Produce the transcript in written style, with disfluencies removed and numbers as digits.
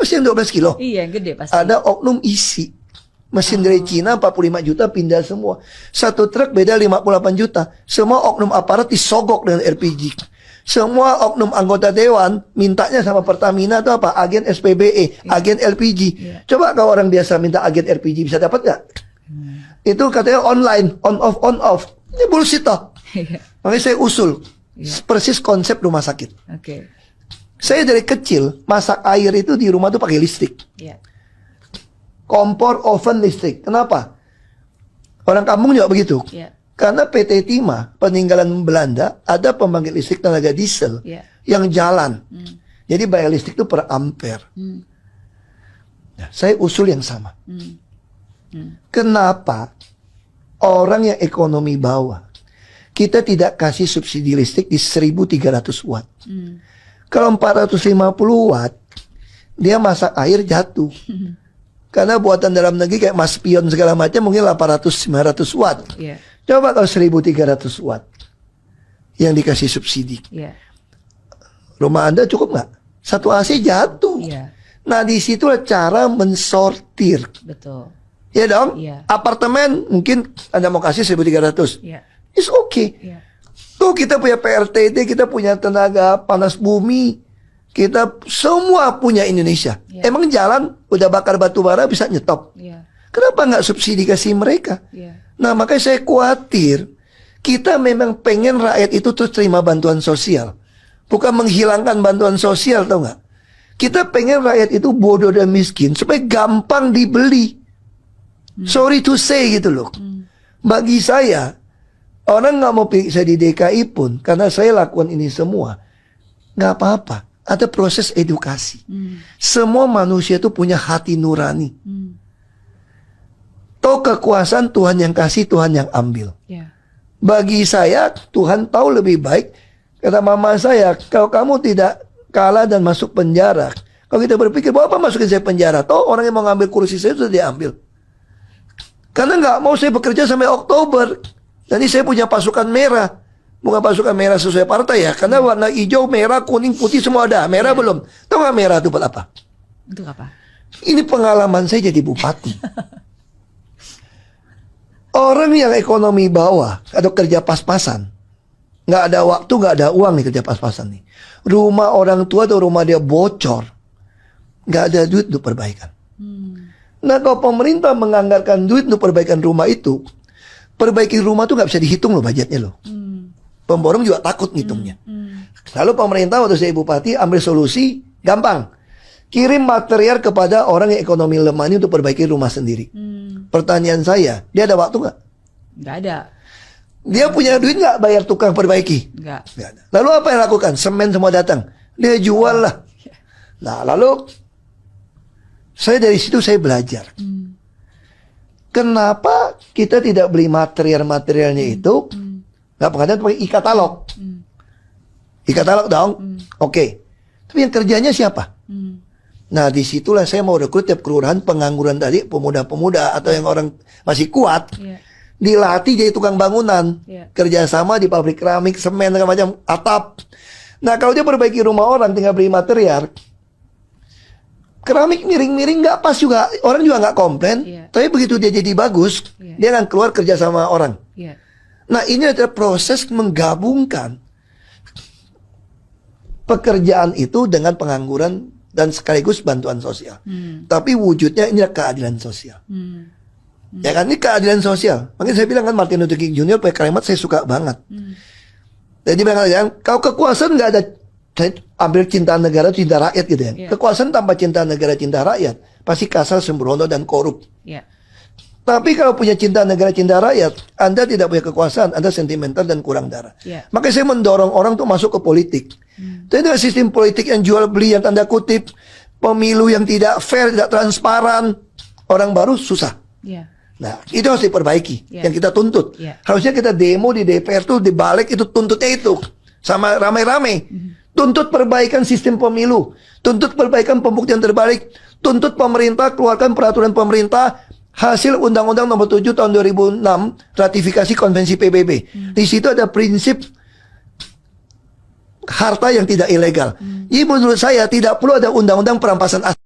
pasti yang 12 kilo. Iya, gede pasti. Ada oknum isi. Mesin dari Cina 45 juta pindah semua. Satu truk beda 58 juta. Semua oknum aparat disogok dengan LPG. Semua oknum anggota dewan mintanya sama Pertamina itu apa? Agen SPBE, agen LPG. Coba kalau orang biasa minta agen LPG bisa dapat nggak? Itu katanya online, on off. Ini bullshit toh. Makanya saya usul persis konsep rumah sakit. Oke. Saya dari kecil masak air itu di rumah tuh pakai listrik. Iya. Kompor, oven, listrik. Kenapa? Orang kampung juga begitu. Iya. Karena PT Timah peninggalan Belanda ada pembangkit listrik tenaga diesel yang jalan. Jadi bayar listrik itu per ampere. Nah, saya usul yang sama. Kenapa orang yang ekonomi bawah kita tidak kasih subsidi listrik di 1300 watt? Kalau 450 watt dia masak air jatuh. Karena buatan dalam negeri kayak mas pion segala macam mungkin 800-900 watt. Coba kalau 1300 watt yang dikasih subsidi. Rumah Anda cukup nggak? Satu AC jatuh. Nah disitulah cara mensortir. Betul. Ya dong? Apartemen mungkin Anda mau kasih 1300. It's okay. Tuh kita punya PRTD, kita punya tenaga panas bumi. Kita semua punya Indonesia. Emang jalan udah bakar batu bara bisa nyetop. Kenapa nggak subsidi kasih mereka? Nah makanya saya khawatir kita memang pengen rakyat itu terus terima bantuan sosial, bukan menghilangkan bantuan sosial, tau nggak? Kita pengen rakyat itu bodoh dan miskin supaya gampang dibeli. Sorry to say gitu loh. Bagi saya orang nggak mau pilih saya di DKI pun karena saya lakukan ini semua nggak apa-apa. Ada proses edukasi. Semua manusia itu punya hati nurani. Toh kekuasaan Tuhan yang kasih, Tuhan yang ambil. Bagi saya, Tuhan tahu lebih baik. Kata mama saya, kalau kamu tidak kalah dan masuk penjara, kalau kita berpikir, bahwa apa masukin saya penjara? Toh orang yang mau ngambil kursi saya sudah diambil. Karena nggak mau saya bekerja sampai Oktober. Nanti saya punya pasukan merah. Bukan pasukan merah sesuai partai ya. Karena warna hijau, merah, kuning, putih semua ada. Merah belum. Tahu nggak merah itu buat apa? Untuk apa? Ini pengalaman saya jadi bupati. Orang yang ekonomi bawah atau kerja pas-pasan, nggak ada waktu, nggak ada uang nih kerja pas-pasan nih. Rumah orang tua atau rumah dia bocor, nggak ada duit untuk perbaikan. Nah kalau pemerintah menganggarkan duit untuk perbaikan rumah itu, perbaiki rumah tuh nggak bisa dihitung loh budgetnya loh. Pemborong juga takut ngitungnya. Lalu pemerintah waktu saya bupati ambil solusi gampang. Kirim material kepada orang yang ekonomi lemah ini untuk perbaiki rumah sendiri. Pertanyaan saya, dia ada waktu nggak? Nggak ada. Dia punya duit nggak bayar tukang perbaiki? Nggak. Nggak ada. Lalu apa yang lakukan? Semen semua datang. Dia jual lah. Nah lalu saya dari situ saya belajar. Kenapa kita tidak beli material-materialnya itu? Nggak pengadaan pakai e-katalog. E-katalog dong. Oke. Tapi yang kerjanya siapa? Nah disitulah saya mau rekrut tiap kelurahan pengangguran tadi, pemuda-pemuda atau yang orang masih kuat, dilatih jadi tukang bangunan, kerjasama di pabrik keramik, semen, segala macam, atap. Nah kalau dia perbaiki rumah orang tinggal beli material, keramik miring-miring nggak pas juga, orang juga nggak komplain. Tapi begitu dia jadi bagus, dia akan keluar kerja sama orang. Nah ini adalah proses menggabungkan pekerjaan itu dengan pengangguran dan sekaligus bantuan sosial. Tapi wujudnya ini keadilan sosial. Ya kan, ini keadilan sosial. Makanya saya bilang kan Martin Luther King Jr. pakai kalimat saya suka banget. Jadi bilang kalau kekuasaan nggak ada, saya ambil cinta negara, cinta rakyat gitu ya. Kekuasaan tanpa cinta negara, cinta rakyat pasti kasar, sembrono dan korup. Tapi kalau punya cinta negara, cinta rakyat, Anda tidak punya kekuasaan, Anda sentimental dan kurang darah. Makanya saya mendorong orang untuk masuk ke politik. Tapi dengan sistem politik yang jual beli, yang tanda kutip, pemilu yang tidak fair, tidak transparan, orang baru susah. Nah, itu harus diperbaiki, yang kita tuntut. Harusnya kita demo di DPR tuh, di balik itu tuntutnya itu. Sama ramai-ramai. Tuntut perbaikan sistem pemilu. Tuntut perbaikan pembuktian terbalik. Tuntut pemerintah keluarkan peraturan pemerintah hasil Undang-Undang Nomor 7 Tahun 2006 ratifikasi Konvensi PBB. Di situ ada prinsip harta yang tidak ilegal. Jadi menurut saya tidak perlu ada undang-undang perampasan aset.